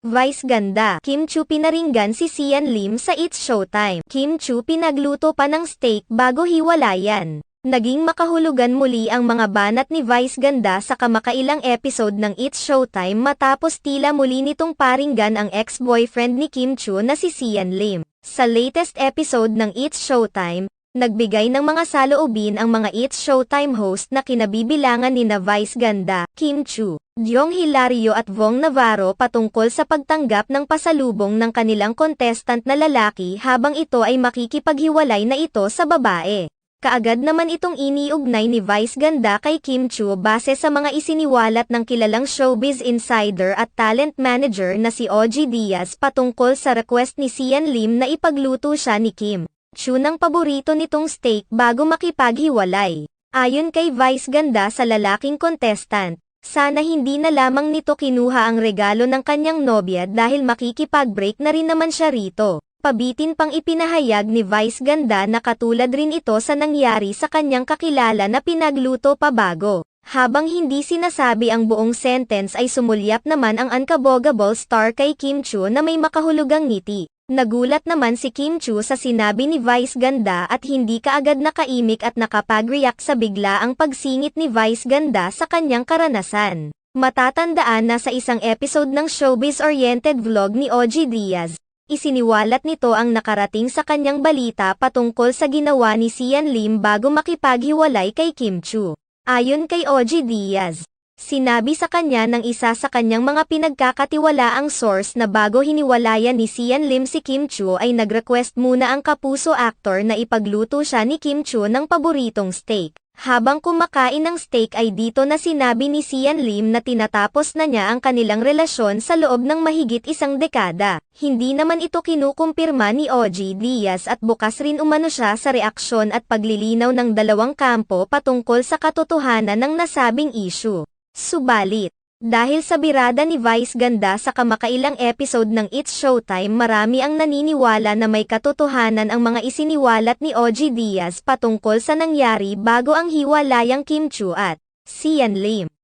Vice ganda. Kim Chu pinaringgan si Sian Lim sa It's Showtime. Kim Chu pinagluto pa ng steak bago hiwalayan. Naging makahulugan muli ang mga banat ni Vice ganda sa kamakailang episode ng It's Showtime matapos tila muli nitong paringgan ang ex-boyfriend ni Kim Chu na si Sian Lim. Sa latest episode ng It's Showtime, nagbigay ng mga saloobin ang mga It's Showtime host na kinabibilangan nina Vice ganda, Kim Chu, Jong Hilario at Vong Navarro patungkol sa pagtanggap ng pasalubong ng kanilang contestant na lalaki habang ito ay makikipaghiwalay na ito sa babae. Kaagad naman itong iniugnay ni Vice ganda kay Kim Chu base sa mga isiniwalat ng kilalang showbiz insider at talent manager na si OG Diaz patungkol sa request ni Sian Lim na ipagluto siya ni Kim Chu ng paborito nitong steak bago makipaghiwalay. Ayon kay Vice ganda sa lalaking contestant, sana hindi na lamang nito kinuha ang regalo ng kanyang nobya dahil makikipag-break na rin naman siya rito. Pabitin pang ipinahayag ni Vice ganda na katulad rin ito sa nangyari sa kanyang kakilala na pinagluto pa bago. Habang hindi sinasabi ang buong sentence ay sumulyap naman ang unkabogable star kay Kim Chu na may makahulugang ngiti. Nagulat naman si Kim Chu sa sinabi ni Vice ganda at hindi kaagad nakaimik at nakapag-react sa bigla ang pagsingit ni Vice ganda sa kanyang karanasan. Matatandaan na sa isang episode ng showbiz-oriented vlog ni OG Diaz, isiniwalat nito ang nakarating sa kanyang balita patungkol sa ginawa ni Sian Lim bago makipaghiwalay kay Kim Chu. Ayon kay OG Diaz, sinabi sa kanya ng isa sa kanyang mga pinagkakatiwalaang source na bago hiniwalayan ni Sian Lim si Kim Chu ay nag-request muna ang kapuso actor na ipagluto siya ni Kim Chu ng paboritong steak. Habang kumakain ng steak ay dito na sinabi ni Sian Lim na tinatapos na niya ang kanilang relasyon sa loob ng mahigit isang dekada. Hindi naman ito kinukumpirma ni OG Diaz at bukas rin umano siya sa reaksyon at paglilinaw ng dalawang kampo patungkol sa katotohanan ng nasabing issue. Subalit, dahil sa birada ni Vice ganda sa kamakailang episode ng It's Showtime, marami ang naniniwala na may katotohanan ang mga isiniwalat ni OG Diaz patungkol sa nangyari bago ang hiwalayang Kim Chu at Sian Lim.